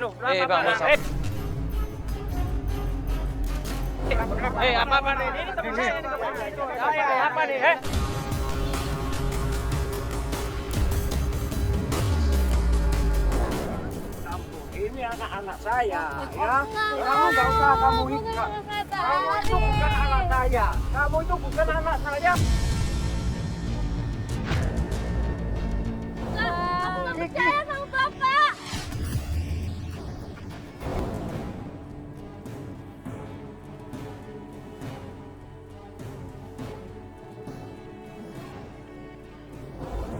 Aduh, Bang, masa? apa nih? Ini teman saya, ini teman saya. Apa nih, Ini anak-anak saya, ya. Kamu nggak usah kamu ikat. Kamu itu bukan anak saya. Kamu itu bukan anak saya. Aku nggak percaya sama Bapak.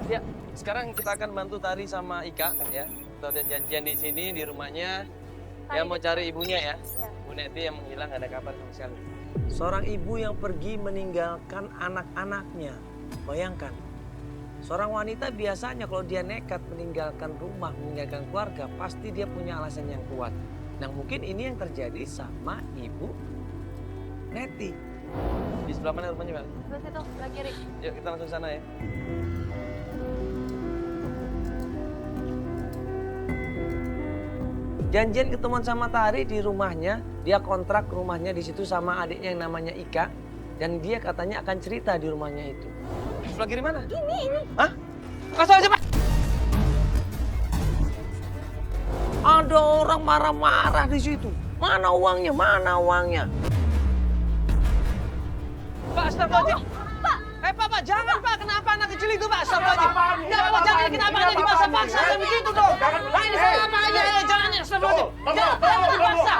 Ya, sekarang kita akan bantu Tari sama Ika ya. Kita udah janjian di sini di rumahnya. Ya mau cari ibunya ya. Bu Neti yang menghilang gak ada kabar sama sekali. Seorang ibu yang pergi meninggalkan anak-anaknya. Bayangkan. Seorang wanita biasanya kalau dia nekat meninggalkan rumah, meninggalkan keluarga, pasti dia punya alasan yang kuat. Nah mungkin ini yang terjadi sama ibu Neti. Di sebelah mana rumahnya, Mbak? Sebelah situ, sebelah kiri. Yuk kita langsung sana ya. Janjian ketemuan sama Tari di rumahnya, dia kontrak rumahnya di situ sama adiknya yang namanya Ika, dan dia katanya akan cerita di rumahnya itu. Sebelah kiri mana? Ini. Hah? Kasih aja, Pak. Ada orang marah-marah di situ. Mana uangnya? Mana uangnya? Pak, astagfirullahaladzim. Pak, jangan Pak. Kenapa anak kecil itu, Pak? Astagfirullahaladzim. Ya Allah, jangan. Kenapa anak dipaksa-paksa kayak begitu dong? Nah, ini salah apa aja? Jangan, astagfirullahaladzim. Jangan dipaksa.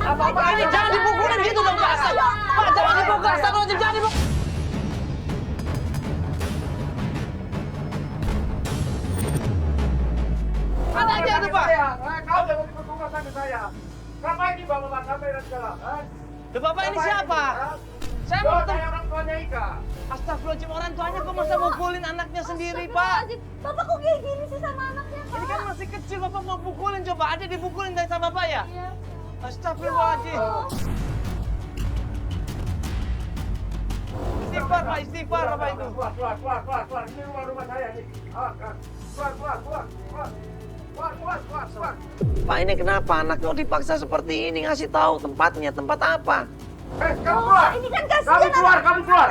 Apa ini? Jangan dipukulin gitu dong, Pak. Pak, jangan dipukul. Astagfirullahaladzim, jangan dipukul. Ada aja tuh, Pak. Kau jangan diperbuka sama saya. Ngapain ini bawa kamera segala? Loh, Bapak ini siapa? Saya mau ketemu. Saya orang tuanya Ika. Astagfirullahaladzim, orang tuanya kok masa mukulin anaknya sendiri, Pak? Bapak kok kayak gini sih sama anaknya, Pak? Ini kan masih kecil, Bapak mau pukulin. Coba ada dipukulin dari sama Bapak ya? Iya. Astagfirullahaladzim. Istighfar, Pak. Istighfar, Bapak itu. Keluar. Ini rumah saya nih. Keluar. Pak, ini kenapa anaknya dipaksa seperti ini? Ngasih tahu tempatnya. Tempat apa? Kamu keluar. Ini kan kasihan. Kamu keluar.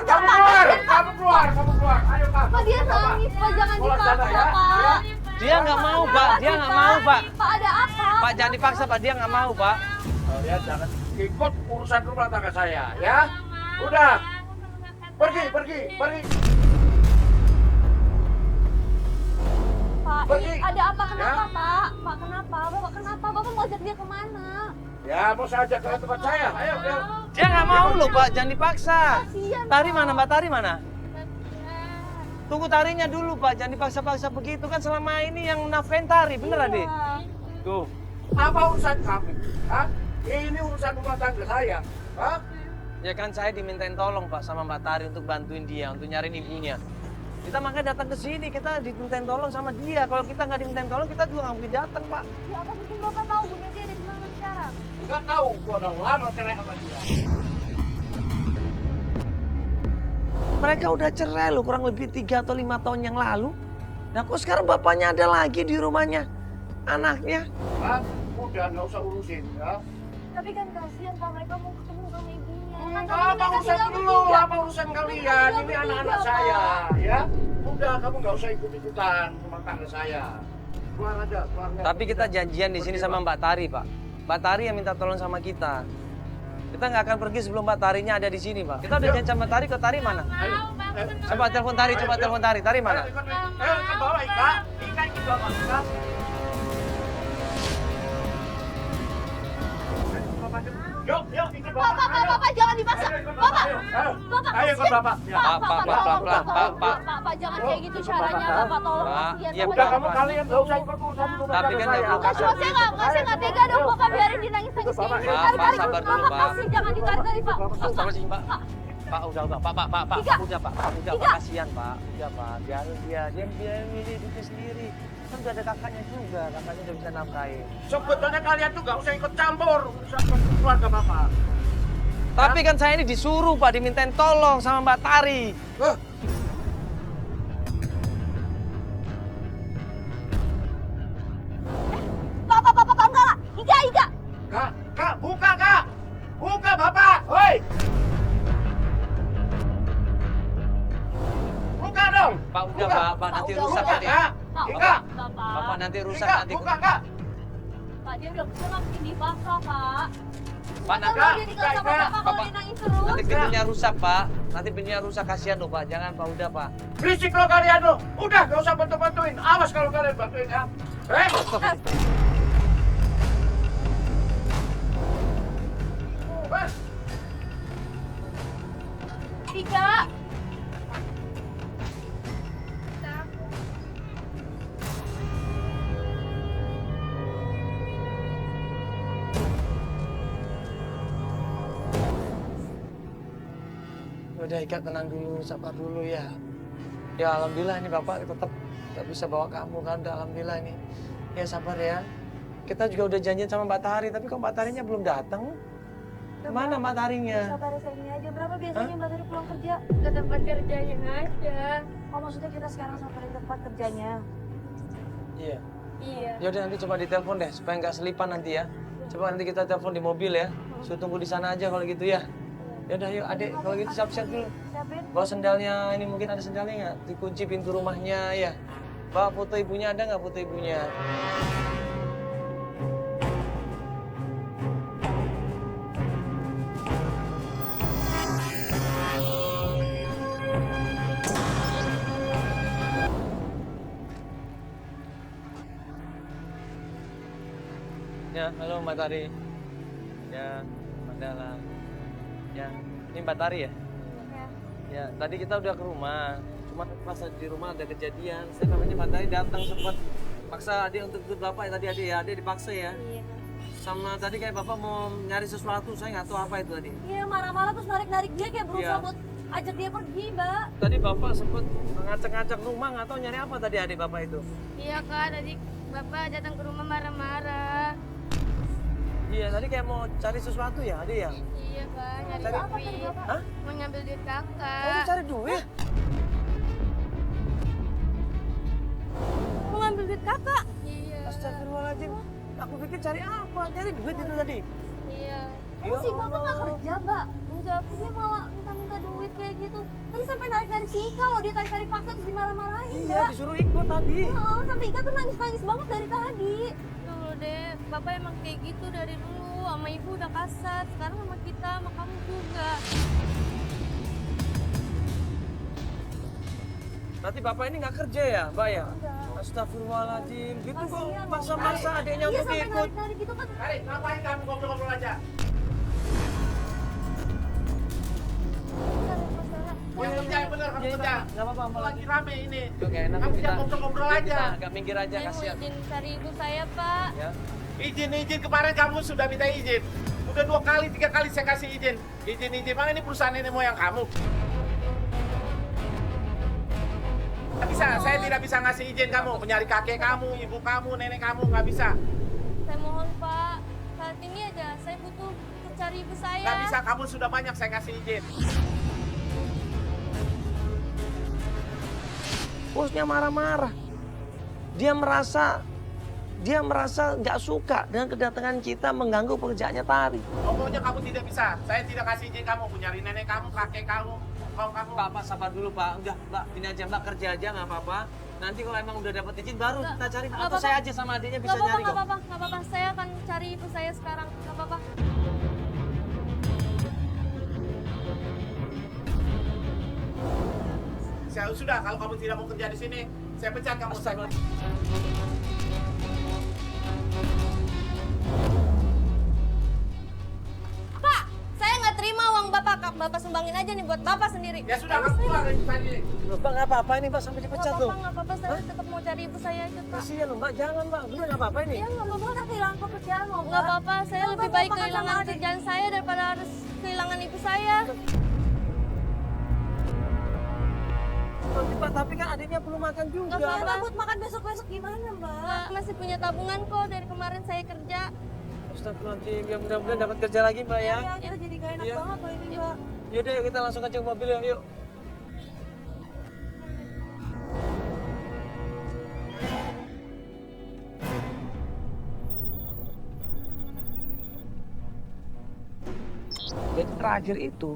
Ayo, Pak. Pak, dia nangis, Pak. Jangan Keluar dipaksa, sana, ya. Pak. Dia nggak mau, Pak. Dia nggak mau, Pak. Pak, ada apa? Pak, jangan dipaksa, Pak. Dia nggak mau, Pak. Kalian jangan ikut urusan rumah tangga saya, ya. Udah. Pergi. Pak, Pergi. ini ada apa? Kenapa, Ya. Pak? Pak, kenapa? Bapak kenapa? Bapak mau ajak dia kemana? Ya, mau saya ajak ke tempat saya. Ayo. Dia nggak mau loh, Pak. Jangan dipaksa. Kasihan, Tari Pak. mana, Mbak? Tari mana? Tunggu Tarinya dulu, Pak. Jangan dipaksa-paksa begitu. Kan selama ini yang nafkain Tari. Bener, Iya. Adik? Tuh. Apa urusan kamu? Hah? Ini urusan rumah tangga saya. Hah? Ya kan saya dimintain tolong, Pak, sama Mbak Tari untuk bantuin dia, untuk nyariin ibunya. Kita makanya datang ke sini, kita dimintain tolong sama dia. Kalau kita nggak dimintain tolong, kita juga nggak mungkin datang, Pak. Ya, apa mungkin Bapak tahu Bu Neti ada di mana sekarang? Nggak tahu, gua udah lama cerai sama dia. Mereka udah cerai loh, kurang lebih 3 atau 5 tahun yang lalu. Nah, kok sekarang bapaknya ada lagi di rumahnya? Anaknya? Hah? Udah, nggak usah urusin, ya. Tapi kan kasihan, Pak. Mereka mau ketemu sama ibunya. Kan Apa mereka urusan tinggal dulu? bertiga. Apa urusan kalian? Ini anak-anak saya, ya. Udah, kamu nggak usah ikut-ikutan rumah tangga saya. Keluar aja. Tapi kita janjian di sini sama Mbak Tari, Pak. Mbak Tari yang minta tolong sama kita. Kita nggak akan pergi sebelum Mbak Tarinya ada di sini, Pak. Kita udah janji sama Tari, ke Tari mana? Coba telepon Tari, Tari mana? Ayo, ke bawah, Ika. Ika ikut bapak, Ika. Yuk, ikut bapak. Bapak, jangan dipaksa. Bapak, Ayo ikut bapak. Ya. Pak, Pak, jangan kayak gitu caranya, Bapak. Tolong, Pak, kasihan. iya, Udah, Pak. kamu kalian nggak usah ikut urusan rumah Tapi tangga kan saya. nggak perlu Saya nggak tega dong, Bapak. Biarin dia nangis-nangis kayak gini. Pak, Tarik-tarik. sabar dulu, Bapak, Pak. kasih, jangan ditarik-tarik, Pak. Astagfirullahaladzim, Pak. Pak, udah, Pak, Ika. udah, Pak, Ika. kasihan, Pak. Udah, Pak, biarin dia milih hidupnya sendiri. Kan udah ada kakaknya juga, kakaknya udah bisa nafkahin. Sebetulnya kalian tuh nggak usah ikut campur urusan keluarga bapak. Tapi kan saya ini disuruh, Pak, dimintain tolong sama Mbak Tari. Pak, nanti udah, rusak udah. nanti. Kak, Pak, Ika. udah, Bapak Pak. nanti rusak Ika, nanti. buka Kak. Pak, dia udah pulang sini Bapak, Pak. Pak, nanti, Kalau dia tinggal sama Ika, Bapak, kalau Bapak. dia nangis terus. nanti pintunya rusak, Pak. Nanti pintunya rusak, kasihan loh, Pak. Jangan, Pak. Udah, Pak. Berisik lo kalian lo. Udah, gak usah bantu-bantuin. Awas kalau kalian bantuin ya. Tiga. Udah, Ika, tenang dulu, sabar dulu ya. Ya, alhamdulillah ini Bapak tetap bisa bawa kamu kan. Udah, alhamdulillah ini. Ya, sabar ya. Kita juga udah janjian sama Mbak Tari, tapi kok Mbak Tarinya belum datang? Kemana Mbak Tarinya? Sabar saya ini aja. Berapa biasanya Mbak Tari pulang kerja? Ke tempat kerjanya aja. Oh maksudnya kita sekarang sampai di tempat kerjanya. Iya. Iya. Yaudah, nanti coba ditelepon deh, supaya nggak selipan nanti ya. Coba nanti kita telepon di mobil ya. Suruh tunggu di sana aja kalau gitu ya. Yaudah, yuk adik, kalau gitu siap-siap dulu. Siapin. Bawa sendalnya, ini mungkin ada sendalnya nggak? Dikunci pintu rumahnya ya. Bawa foto ibunya, ada nggak foto ibunya? Ya, halo Mbak Tari. Ya, Mandala. Ya, ini Mbak Tari ya? Ya, tadi kita udah ke rumah. Cuma pas di rumah ada kejadian. Saya namanya Mbak Tari datang sempat paksa adik untuk ikut Bapak ya tadi adik ya. Adik dipaksa ya. Iya. Sama tadi kayak Bapak mau nyari sesuatu, saya nggak tahu apa itu tadi. Iya marah-marah terus narik-narik dia kayak berusaha Iya. buat ajak dia pergi Mbak. Tadi Bapak sempat ngacak-ngacak rumah, nggak tahu nyari apa tadi adik Bapak itu. Iya Kak, tadi Bapak datang ke rumah marah-marah. Iya, tadi kayak mau cari sesuatu ya adik ya. Iya Kak, nyari Cari apa tadi duit. Bapak? Hah? Mau ngambil duit Oh, kakak. mau cari duit? Mau ngambil duit kakak? Iya. Astagfirullahaladzim. Aku pikir cari apa? Cari duit itu tadi. Iya. Emang si Bapak nggak kerja Mbak? Enggak, dia malah minta-minta duit kayak gitu. Tadi sampai narik-narik si Ika loh, dia tarik-tarik paksa terus dimarah-marahin Iya, Mbak. disuruh ikut tadi. Oh, sampai Ika tuh nangis-nangis banget dari tadi. Tuh deh, Bapak emang kayak gitu dari dulu. Sama ibu udah kasar, sekarang sama kita, sama kamu juga. Berarti Bapak ini nggak kerja ya, Mbak ya? Astagfirullahaladzim. Gitu kok Kasihan, maksa-maksa adiknya Iya untuk sampai ikut. narik-narik gitu kan. Hari, ngapain kamu ngobrol-ngobrol aja? Yang kerja yang bener, kamu kerja. Nggak apa-apa, Mbak. Lagi rame ini. Oke, enak Kamu kita. jangan ngobrol-ngobrol aja. Kita agak minggir aja, Saya mau kasihan. izin cari ibu saya, Pak. Ya. Izin kemarin kamu sudah minta izin. Udah 2 kali, 3 kali saya kasih izin. Izin, mana ini perusahaan ini moyang kamu? Nggak bisa, saya tidak bisa ngasih izin kamu. Mencari kakek kamu, ibu kamu, nenek kamu, nggak bisa. Saya mohon, Pak. Saat ini aja, saya butuh untuk cari ibu saya. Nggak bisa, kamu sudah banyak saya kasih izin. Bosnya marah-marah. Dia merasa nggak suka dengan kedatangan kita mengganggu pekerjaannya Tari. Pokoknya kamu tidak bisa. Saya tidak kasih izin kamu. Mencari nenek kamu, kakek kamu, kamu. Pak, sabar dulu Pak. Udah, Mbak, ini aja Mbak kerja aja nggak apa-apa. Nanti kalau emang udah dapat izin baru Nggak, kita cari. nggak Atau apa-apa. saya aja sama adiknya bisa Nggak apa-apa, nyari nggak kok. apa-apa, nggak apa-apa. Saya akan cari ibu saya sekarang. Nggak apa-apa. Saya sudah, kalau kamu tidak mau kerja di sini, saya pecat kamu. Pak, saya nggak terima uang Bapak. Bapak sumbangin aja nih buat Bapak sendiri. Ya sudah, kamu keluar dari sini. Mbak nggak apa-apa ini Mbak sampai dipecat Nggak tuh. apa-apa, nggak apa-apa. Saya tetap mau cari ibu saya aja, Pak. Kasihan loh Mbak, jangan Mbak. Udah nggak apa-apa ini. Ya nggak apa-apa kan kehilangan pekerjaan loh Mbak. Nggak apa-apa, saya Nggak lebih apa-apa, baik kan kehilangan sama adik. kerjaan saya daripada harus kehilangan ibu saya. Mbak, tapi kan adiknya perlu makan juga. Nggak Ya apa-apa. Mbak buat makan besok-besok gimana Mbak? Mbak masih punya tabungan kok dari kemarin saya kerja. Astagfirullahaladzim, ya mudah-mudahan dapat kerja lagi Mbak ya. Ya kita jadi gak enak Iya. banget loh ini Mbak. Yaudah yuk kita langsung aja ke mobil ya, yuk. Jadi terakhir itu,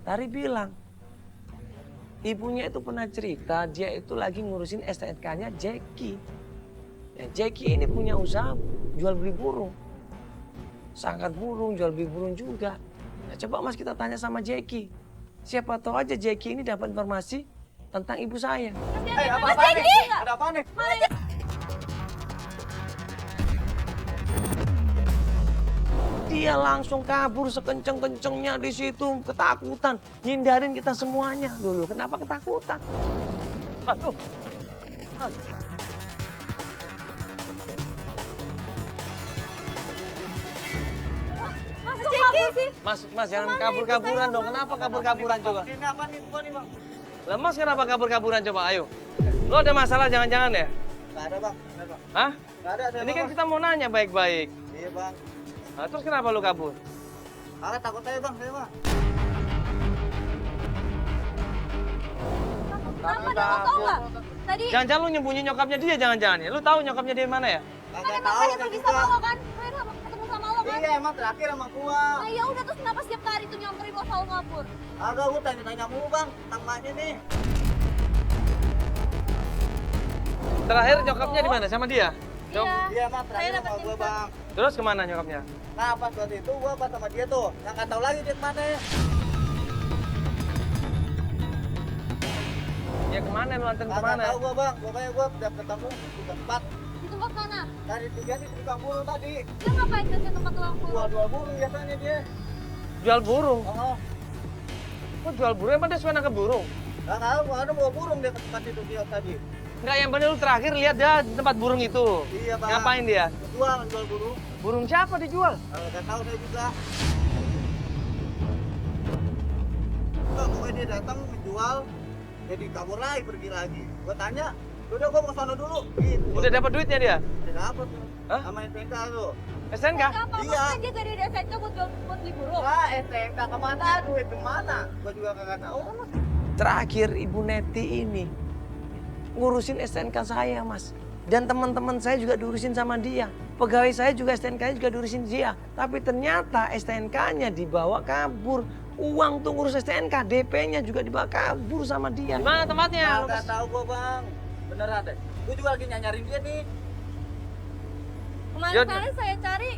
Tari bilang, Ibunya itu pernah cerita dia itu lagi ngurusin STNK-nya Jackie. Ya, Jackie ini punya usaha jual beli burung. Sangkar burung, jual beli burung juga. Ya, coba Mas kita tanya sama Jackie. Siapa tahu aja Jackie ini dapat informasi tentang ibu saya. Apa nih? Ada apa nih? Dia langsung kabur sekenceng-kencengnya di situ, ketakutan, ngindarin kita semuanya. Dulu kenapa ketakutan? Aduh. Mas jangan kabur-kaburan dong. Kenapa kabur-kaburan coba? Ini apa nih? Bukan nih, Bang. Lah Mas kenapa kabur-kaburan coba? Ayo. Lo ada masalah jangan-jangan ya? Nggak ada, Bang. Nggak ada, Bang. Hah? Nggak ada, Ini kan kita mau nanya baik-baik. Iya, Bang. Nah, terus kenapa lo kabur? Aku takut aja, Bang. Saya, Bang. Kenapa dah, lo tau nggak? Tadi Jangan-jangan lu nyembunyi nyokapnya dia jangan-jangan ya? Lu tahu nyokapnya dia di mana ya? Nggak kan emang tahu saya saya pergi juga. sama lo kan? Saya udah ketemu sama lo kan? Iya, emang terakhir sama gua. Nah ya udah, terus kenapa setiap hari tuh nyamperin lo selalu ngabur? Agak gua tanya-tanya mulu, Bang. Tentang maknya nih. Terakhir nyokapnya di mana? Sama dia? Iya. Iya, Bang. Terakhir Saya sama dapat gua, info. Bang. Terus kemana nyokapnya? Nah, pas waktu itu gua pas sama dia tuh. Yang nggak tahu lagi dia kemana. Ya kemana lu anterin Nggak kemana? tahu gua, Bang. Pokoknya gua udah ketemu di tempat. Di tempat mana? Dari tiga di tukang burung tadi. Dia ngapain ke tempat tukang burung? Jual burung biasanya dia. Jual burung. Oh, Kok jual burung? Emang dia suka nangkep burung? nggak tahu. Ada bawa burung dia ke tempat itu dia tadi. Enggak, yang bener lu terakhir lihat dia di tempat burung itu. Iya, Bang. Ngapain dia? Jual burung. Burung siapa dijual? Nggak tahu saya juga. Enggak, pokoknya dia datang menjual, jadi kabur lagi, pergi lagi. Gua tanya, udah gua mau ke sana dulu. Gitu. Udah dapat duitnya dia? Udah dapet tuh. Hah? Sama STNK tuh. STNK? Apa? Iya. Maksudnya dia dari SNK buat beli burung? Wah, STNK kemana? Duit kemana? Gua juga kagak tahu. Terakhir Ibu Neti ini ngurusin STNK saya, Mas. Dan teman-teman saya juga diurusin sama dia. Pegawai saya juga STNK-nya juga diurusin dia. Tapi ternyata STNK-nya dibawa kabur. Uang tuh ngurus STNK, DP-nya juga dibawa kabur sama dia. Mana tempatnya? Kagak tahu gua, Bang. Beneran deh. Gua juga lagi nyari dia nih. Kemarin saya cari,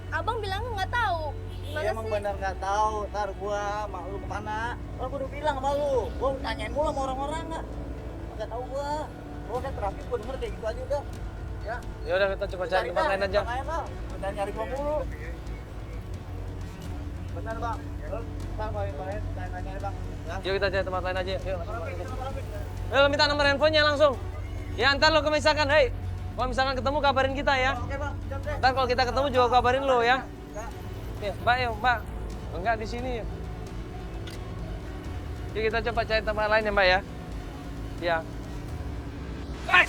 abang bilang nggak tahu. Iya, Gimana emang sih? bener nggak tahu. Ntar gua sama lu kemana? Oh, gua udah bilang sama lu. Gua tanyain mulu sama orang-orang nggak. Nggak tahu gua. Gua kan terakhir gua denger kayak gitu aja udah. Ya. Ya udah kita coba cari tempat lain aja. Tempat lain lah. Udah nyari gua mulu. Bener, Bang. Bang, main-main, tanya-tanya, Bang. Ya. Yuk kita cari tempat lain aja. Yuk. Ayo minta nomor handphonenya langsung. Ya ntar lo misalkan, hei, kalau misalkan ketemu kabarin kita ya. Oke, Bang. Siap deh. Ntar kalau kita ketemu juga kabarin lo ya. Ya. Ya, Mbak, yuk, Mbak. Enggak di sini. Yuk kita coba cari tempat lain ya, Mbak ya. Ya. Hai!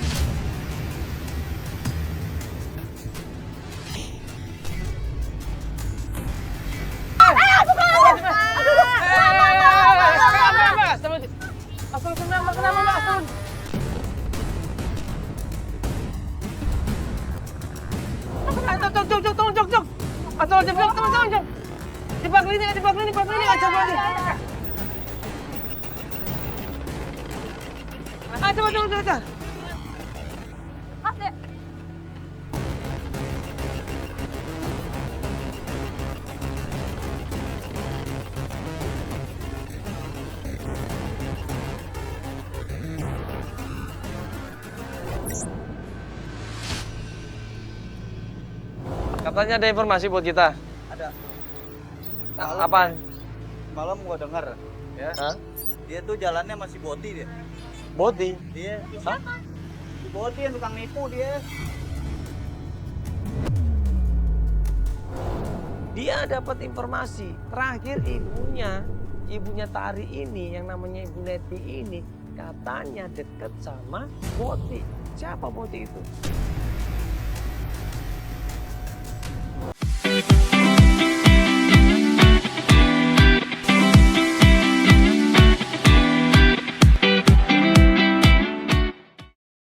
Coba. Mas deh. Katanya ada informasi buat kita. Ada. Apaan? Malam gua denger ya. Hah? Dia tuh jalannya masih boti dia. Body. Dia Hah? si boti yang tukang nipu dia. Dia dapat informasi terakhir ibunya Tari ini yang namanya Ibu Neti ini katanya deket sama Boti. Siapa Boti itu?